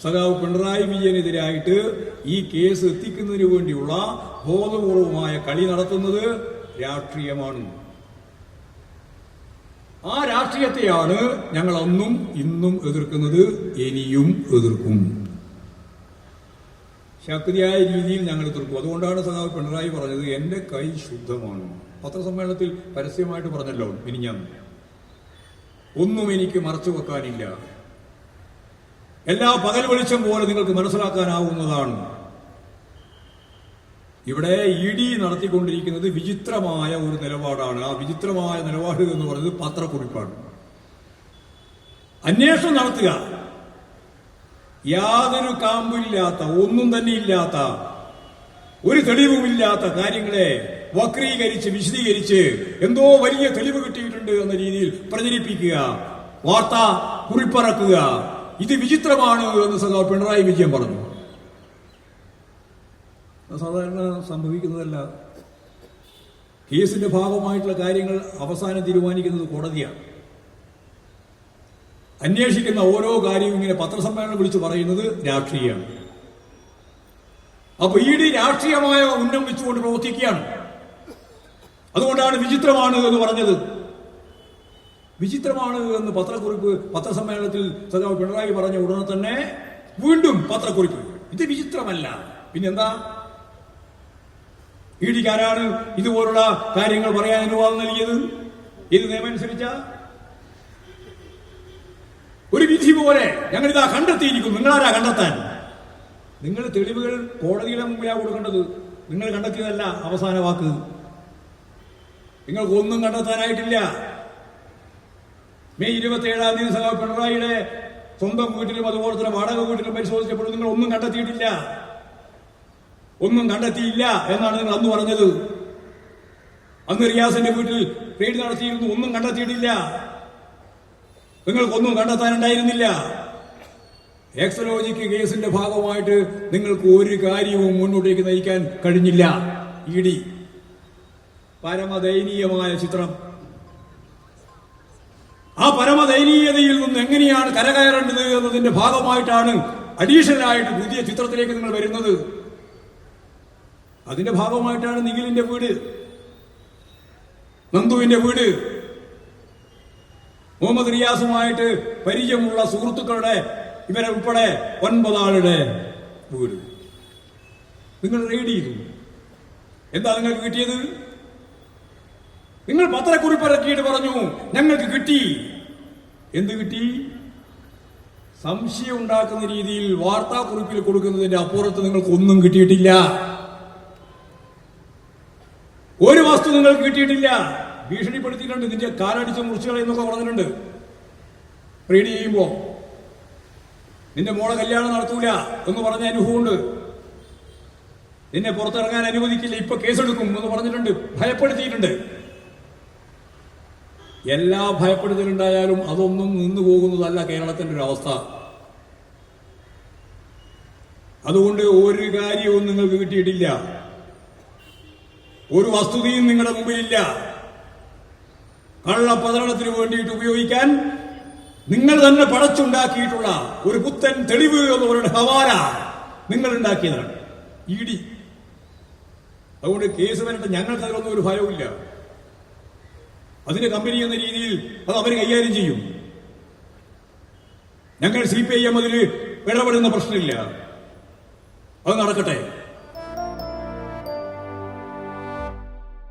സഖാവ് പിണറായി വിജയനെതിരായിട്ട് ഈ കേസ് എത്തിക്കുന്നതിന് വേണ്ടിയുള്ള ബോധപൂർവമായ കളി നടത്തുന്നത് രാഷ്ട്രീയമാണ്. ആ രാഷ്ട്രീയത്തെയാണ് ഞങ്ങൾ അന്നും ഇന്നും എതിർക്കുന്നത്, ഇനിയും എതിർക്കും. ശക്തിയായ രീതിയിൽ ഞങ്ങൾ എതിർക്കും. അതുകൊണ്ടാണ് സഖാവ് പിണറായി പറഞ്ഞത് എന്റെ കൈ ശുദ്ധമാണ്. പത്രസമ്മേളനത്തിൽ പരസ്യമായിട്ട് പറഞ്ഞല്ലോ മിനിഞ്ഞാന്ന്. ഒന്നും എനിക്ക് മറച്ചു വെക്കാനില്ല, എല്ലാ പകൽ വെളിച്ചം പോലെ നിങ്ങൾക്ക് മനസ്സിലാക്കാനാവുന്നതാണ്. ഇവിടെ ഇഡി നടത്തിക്കൊണ്ടിരിക്കുന്നത് വിചിത്രമായ ഒരു നിലപാടാണ്. ആ വിചിത്രമായ നിലപാട് എന്ന് പറയുന്നത് പത്രക്കുറിപ്പാണ്. അന്വേഷണം നടത്തുക, യാതൊരു കാമ്പുമില്ലാത്ത, ഒന്നും തന്നെ ഇല്ലാത്ത, ഒരു തെളിവുമില്ലാത്ത കാര്യങ്ങളെ വക്രീകരിച്ച് വിശദീകരിച്ച് എന്തോ വലിയ തെളിവ് കിട്ടിയിട്ടുണ്ട് എന്ന രീതിയിൽ പ്രചരിപ്പിക്കുക, വാർത്താ കുറിപ്പിറക്കുക, ഇത് വിചിത്രമാണ് എന്ന് സഖാവ് പിണറായി വിജയൻ പറഞ്ഞു. സാധാരണ സംഭവിക്കുന്നതല്ല. കേസിന്റെ ഭാഗമായിട്ടുള്ള കാര്യങ്ങൾ അവസാനം തീരുമാനിക്കുന്നത് കോടതിയാണ്. അന്വേഷിക്കുന്ന ഓരോ കാര്യവും ഇങ്ങനെ പത്രസമ്മേളനം വിളിച്ചു പറയുന്നത് രാഷ്ട്രീയമാണ്. അപ്പൊ ഇഡി രാഷ്ട്രീയമായ ഉന്നം വെച്ചുകൊണ്ട് പ്രവർത്തിക്കുകയാണ്. അതുകൊണ്ടാണ് വിചിത്രമാണ് എന്ന് പറഞ്ഞത്. വിചിത്രമാണ് എന്ന് പത്രസമ്മേളനത്തിൽ സഖാവ് പിണറായി പറഞ്ഞ ഉടനെ തന്നെ വീണ്ടും പത്രക്കുറിപ്പ്, ഇത് വിചിത്രമല്ല. പിന്നെന്താ? ഇഡിക്കാരാണ് ഇതുപോലുള്ള കാര്യങ്ങൾ പറയാൻ അനുവാദം നൽകിയത്? ഇത് നിയമം അനുസരിച്ച ഒരു വിധി പോലെ ഞങ്ങളിതാ കണ്ടെത്തിയിരിക്കും. നിങ്ങളാരാ കണ്ടെത്താൻ? നിങ്ങൾ തെളിവുകൾ കോടതിയുടെ മുമ്പിലാണ് കൊടുക്കേണ്ടത്. നിങ്ങൾ കണ്ടെത്തിയതല്ല അവസാന വാക്ക്. നിങ്ങൾക്കൊന്നും കണ്ടെത്താനായിട്ടില്ല. മെയ് 27-ാം തീയതി സഖാവ് പിണറായിയുടെ സ്വന്തം വീട്ടിലും അതുപോലെ തന്നെ വാടക വീട്ടിലും പരിശോധിച്ചപ്പോൾ നിങ്ങൾ ഒന്നും കണ്ടെത്തിയിട്ടില്ല. ഒന്നും കണ്ടെത്തിയില്ല എന്നാണ് നിങ്ങൾ അന്ന് പറഞ്ഞത്. അന്ന് റിയാസിന്റെ വീട്ടിൽ റെയ്ഡ് നടത്തിയിരുന്നു, ഒന്നും കണ്ടെത്തിയിട്ടില്ല. നിങ്ങൾക്കൊന്നും കണ്ടെത്താനുണ്ടായിരുന്നില്ല. എക്സലോജിക്ക് കേസിന്റെ ഭാഗമായിട്ട് നിങ്ങൾക്ക് ഒരു കാര്യവും മുന്നോട്ടേക്ക് നയിക്കാൻ കഴിഞ്ഞില്ല. ഇഡി പരമദയനീയമായ ചിത്രം. ആ പരമദയനീയതയിൽ നിന്ന് എങ്ങനെയാണ് കരകയറേണ്ടത് എന്നതിന്റെ ഭാഗമായിട്ടാണ് അഡീഷണൽ ആയിട്ട് പുതിയ ചിത്രത്തിലേക്ക് നിങ്ങൾ വരുന്നത്. അതിന്റെ ഭാഗമായിട്ടാണ് നിഖിലിന്റെ വീട്, നന്ദുവിന്റെ വീട്, മുഹമ്മദ് റിയാസുമായിട്ട് പരിചയമുള്ള സുഹൃത്തുക്കളുടെ ഇവരെ ഉൾപ്പെടെ 9 ആളുടെ വീട് നിങ്ങൾ റെയ്ഡ് ചെയ്തു. എന്താ നിങ്ങൾക്ക് കിട്ടിയത്? നിങ്ങൾ പത്രക്കുറിപ്പ് ഇറക്കിയിട്ട് പറഞ്ഞു ഞങ്ങൾക്ക് കിട്ടി. എന്ത് കിട്ടി? സംശയം ഉണ്ടാക്കുന്ന രീതിയിൽ വാർത്താക്കുറിപ്പിൽ കൊടുക്കുന്നതിന്റെ അപ്പുറത്ത് നിങ്ങൾക്ക് ഒന്നും കിട്ടിയിട്ടില്ല. ഒരു വസ്തു നിങ്ങൾക്ക് കിട്ടിയിട്ടില്ല. ഭീഷണിപ്പെടുത്തിയിട്ടുണ്ട്, നിന്റെ കാലടിച്ച് മുറിച്ചുകളെ എന്നൊക്കെ പറഞ്ഞിട്ടുണ്ട്. റെയ്ഡ് ചെയ്യുമ്പോ നിന്റെ മോളെ കല്യാണം നടത്തൂല എന്ന് പറഞ്ഞ അനുഭവമുണ്ട്. നിന്നെ പുറത്തിറങ്ങാൻ അനുവദിക്കില്ല, ഇപ്പൊ കേസെടുക്കും എന്ന് പറഞ്ഞിട്ടുണ്ട്, ഭയപ്പെടുത്തിയിട്ടുണ്ട്. എല്ലാ ഭയപ്പെടുത്തലുണ്ടായാലും അതൊന്നും നിന്നു പോകുന്നതല്ല കേരളത്തിന്റെ ഒരു അവസ്ഥ. അതുകൊണ്ട് ഒരു കാര്യവും നിങ്ങൾക്ക് കിട്ടിയിട്ടില്ല, ഒരു വസ്തുതയും നിങ്ങളുടെ മുമ്പിലില്ല. കള്ളപ്രചരണത്തിന് വേണ്ടിയിട്ട് ഉപയോഗിക്കാൻ നിങ്ങൾ തന്നെ പടച്ചുണ്ടാക്കിയിട്ടുള്ള ഒരു പുത്തൻ തെളിവ് എന്നവരുടെ ഹവാല നിങ്ങൾ ഉണ്ടാക്കിയതാണ് ഇഡി. അതുകൊണ്ട് കേസ് വരട്ടെ, ഞങ്ങൾക്ക് അതിലൊന്നും ഒരു ഭയവുമില്ല. അതിന് കമ്പനി എന്ന രീതിയിൽ അത് അവർ കൈകാര്യം ചെയ്യും. ഞങ്ങൾ CPIM അതിൽ ഇടപെടുന്ന പ്രശ്നമില്ല, അത് നടക്കട്ടെ.